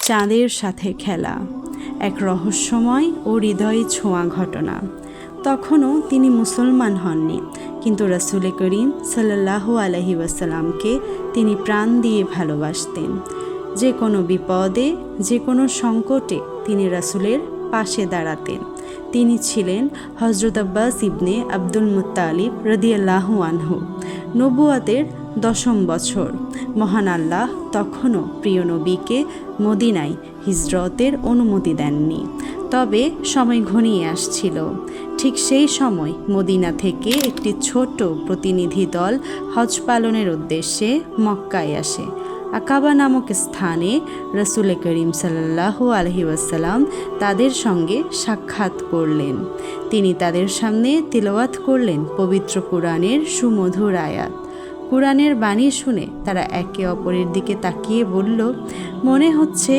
চাঁদের সাথে খেলা, এক রহস্যময় ও হৃদয় ছোঁয়া ঘটনা। তখনও তিনি মুসলমান হননি, কিন্তু রাসূল করিম সাল্লাল্লাহু আলাইহি ওয়াসাল্লামকে তিনি প্রাণ দিয়ে ভালোবাসতেন। যে কোনো বিপদে, যে কোনো সংকটে তিনি রাসূলের পাশে দাঁড়াতেন। তিনি ছিলেন হযরত আব্বাস ইবনে আব্দুল মুত্তালিব রাদিয়াল্লাহু আনহু। নবুয়াতের 10ম বছর। মহান আল্লাহ তখনও প্রিয় নবীকে মদিনায় হিজরতের অনুমতি দেননি, তবে সময় ঘনিয়ে আসছিল। ঠিক সেই সময় মদিনা থেকে একটি ছোট প্রতিনিধি দল হজ পালনের উদ্দেশ্যে মক্কায় আসে। আকাবা নামক স্থানে রাসূল করিম সাল্লাল্লাহু আলাইহি ওয়াসাল্লাম তাদের সঙ্গে সাক্ষাৎ করলেন। তিনি তাদের সামনে তিলাওয়াত করলেন পবিত্র কুরআনের সুমধুর আয়াত। কুরআনের বাণী শুনে তারা একে অপরের দিকে তাকিয়ে বলল, মনে হচ্ছে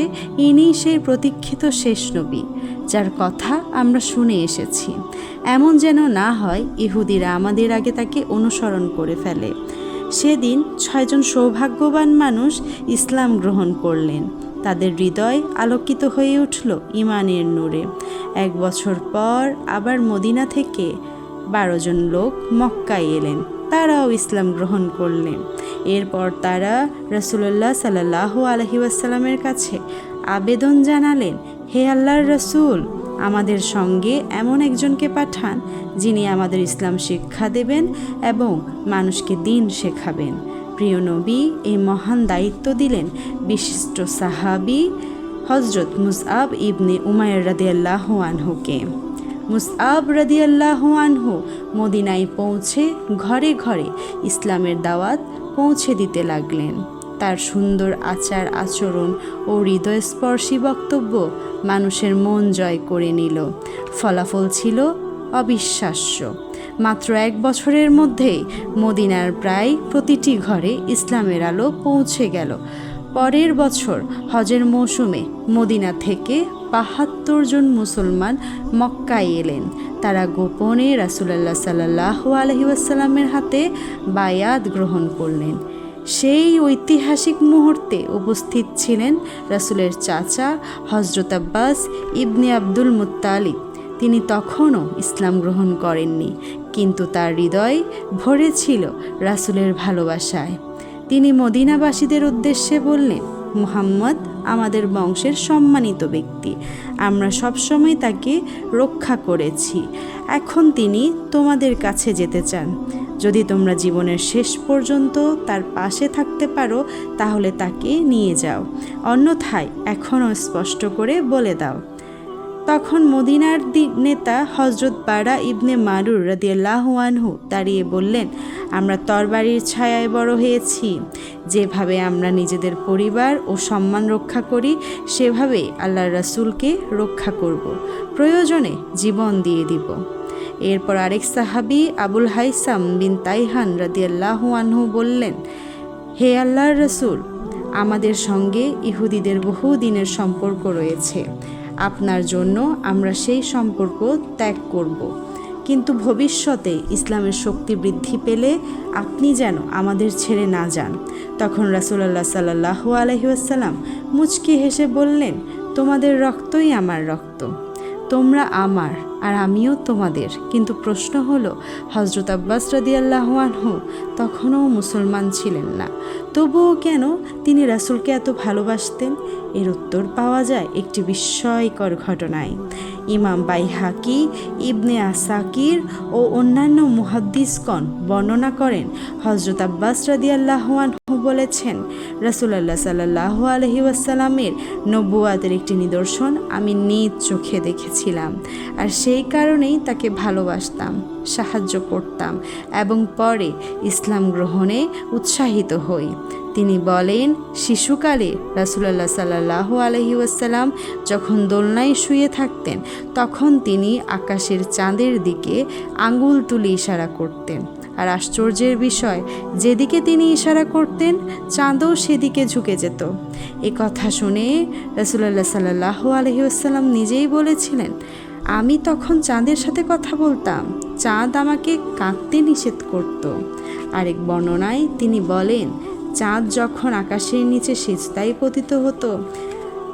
ইনি সেই প্রতীক্ষিত শেষ নবী, যার কথা আমরা শুনে এসেছি। এমন যেন না হয় ইহুদিরা আমাদের আগে তাকে অনুসরণ করে ফেলে। সেদিন 6 জন সৌভাগ্যবান মানুষ ইসলাম গ্রহণ করলেন। তাদের হৃদয় আলোকিত হয়ে উঠল ঈমানের নূরে। 1 বছর পর আবার মদিনা থেকে 12 জন লোক মক্কায় এলেন। তারাও ইসলাম গ্রহণ করলেন। এরপর তারা রাসূলুল্লাহ সাল্লাল্লাহু আলাইহি ওয়াসাল্লামের কাছে আবেদন জানালেন, হে আল্লাহর রাসূল, আমাদের সঙ্গে এমন একজনকে পাঠান যিনি আমাদের ইসলাম শিক্ষা দেবেন এবং মানুষকে দ্বীন শেখাবেন। প্রিয় নবী এই মহান দায়িত্ব দিলেন বিশিষ্ট সাহাবী হযরত মুসআব ইবনে উমাইর রাদিয়াল্লাহু আনহুকে। মুসআব রাদিয়াল্লাহু আনহু মদিনায় পৌঁছে ঘরে ঘরে ইসলামের দাওয়াত পৌঁছে দিতে লাগলেন। তার সুন্দর আচার আচরণ ও হৃদয়স্পর্শী বক্তব্য মানুষের মন জয় করে নিল। ফলাফল ছিল অবিশ্বাস্য। মাত্র 1 বছরের মধ্যেই মদিনার প্রায় প্রতিটি ঘরে ইসলামের আলো পৌঁছে গেল। পরের বছর হজের মৌসুমে মদিনা থেকে ৭২ জন মুসলমান মক্কায় এলেন। তারা গোপনে রাসূলুল্লাহ সাল্লাল্লাহু আলাইহি ওয়াসাল্লামের হাতে বায়াত গ্রহণ করলেন। সেই ঐতিহাসিক মুহূর্তে উপস্থিত ছিলেন রাসূলের চাচা হযরত আব্বাস ইবনে আব্দুল মুত্তালিব। তিনি তখনও ইসলাম গ্রহণ করেননি, কিন্তু তার হৃদয় ভরে ছিল রাসূলের ভালোবাসায়। তিনি মদিনাবাসীদের উদ্দেশ্যে বললেন, মুহাম্মদ আমাদের বংশের সম্মানিত ব্যক্তি, আমরা সবসময় তাকে রক্ষা করেছি। এখন তিনি তোমাদের কাছে যেতে চান। যদি তোমরা জীবনের শেষ পর্যন্ত তার পাশে থাকতে পারো তাহলে তাকে নিয়ে যাও, অন্যথায় এখনও স্পষ্ট করে বলে দাও। তখন মদিনার নেতা হযরত বারা ইবনে মারুর রাদিয়াল্লাহু আনহু দাঁড়িয়ে বললেন, আমরা তরবারির ছায়ায় বড় হয়েছি। যেভাবে আমরা নিজেদের পরিবার ও সম্মান রক্ষা করি, সেভাবে আল্লাহর রাসূলকে রক্ষা করব, প্রয়োজনে জীবন দিয়ে দিব। এরপর আরেক সাহাবী আবুল হাইসাম বিন তাইহান রাদিয়াল্লাহু আনহু বললেন, হে আল্লাহর রাসূল, আমাদের সঙ্গে ইহুদিদের বহু দিনের সম্পর্ক রয়েছে। আপনার জন্য আমরা সেই সম্পর্ক ত্যাগ করব, কিন্তু ভবিষ্যতে ইসলামের শক্তি বৃদ্ধি পেলে আপনি যেন আমাদের ছেড়ে না যান। তখন রাসূলুল্লাহ সাল্লাল্লাহু আলাইহি ওয়াসাল্লাম মুচকি হেসে বললেন, তোমাদের রক্তই আমার রক্ত, তোমরা আমার আর আমিও তোমাদের। কিন্তু প্রশ্ন হলো, হযরত আব্বাস রাদিয়াল্লাহু আনহু তখনও মুসলমান ছিলেন না, তবুও কেন তিনি রাসূলকে এত ভালোবাসতেন? এর উত্তর পাওয়া যায় একটি বিস্ময়কর ঘটনায়। ইমাম বাইহাকি, ইবনে আসাকির ও অন্যান্য মুহাদ্দিসগণ বর্ণনা করেন, হযরত আব্বাস রাদিয়াল্লাহু আনহু বলেছেন, রাসূলুল্লাহ সাল্লাল্লাহু আলাইহি ওয়াসাল্লামের নবুয়াতের একটি নিদর্শন আমি নিজ চোখে দেখেছিলাম, আর সেই কারণেই তাকে ভালোবাসতাম, সাহায্য করতাম এবং পরে ইসলাম গ্রহণে উৎসাহিত হই। তিনি বলেন, শিশুকালে রাসূলুল্লাহ সাল্লাল্লাহু আলাইহি ওয়াসাল্লাম যখন দোলনায় শুয়ে থাকতেন, তখন তিনি আকাশের চাঁদের দিকে আঙ্গুল তুলে ইশারা করতেন। আর আশ্চর্যের বিষয়, যেদিকে তিনি ইশারা করতেন চাঁদও সেদিকে ঝুঁকে যেত। এ কথা শুনে রাসূলুল্লাহ সাল্লাল্লাহু আলাইহি ওয়াসাল্লাম নিজেই বলেছিলেন, আমি তখন চাঁদের সাথে কথা বলতাম, চাঁদ আমাকে কাঁদতে নিষেধ করত। আরেক বর্ণনায় তিনি বলেন, চাঁদ যখন আকাশের নিচে সিজদায় পতিত হতো,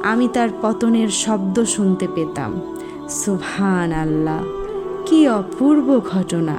আমি তার পতনের শব্দ শুনতে পেতাম। সুবহান আল্লাহ, কি অপূর্ব ঘটনা,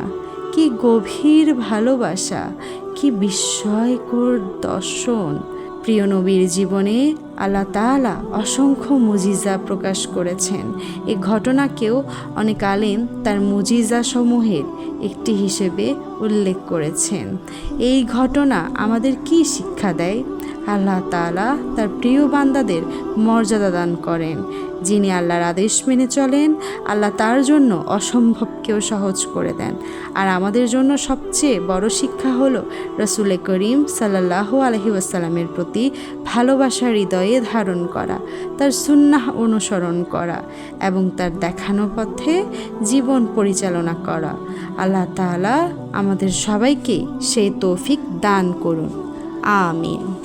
কি গভীর ভালোবাসা, কি বিস্ময়কর দর্শন। প্রিয় নবীর জীবনে আল্লাহ তাআলা অসংখ্য মুজিজা প্রকাশ করেছেন। এই ঘটনাকেও অনেক আলেম তার মুজিজা সমূহের একটি হিসেবে উল্লেখ করেছেন। এই ঘটনা আমাদের কি শিক্ষা দেয়? আল্লাহ তাআলা তার প্রিয় বান্দাদের মর্যাদা দান করেন। যিনি আল্লাহর আদেশ মেনে চলেন, আল্লাহ তার জন্য অসম্ভবকেও সহজ করে দেন। আর আমাদের জন্য সবচেয়ে বড় শিক্ষা হলো রাসূল করিম সাল্লাল্লাহু আলাইহি ওয়াসাল্লামের প্রতি ভালোবাসা হৃদয়ে ধারণ করা, তার সুন্নাহ অনুসরণ করা এবং তার দেখানো পথে জীবন পরিচালনা করা। আল্লাহ তাআলা আমাদের সবাইকে সেই তৌফিক দান করুন। আমিন।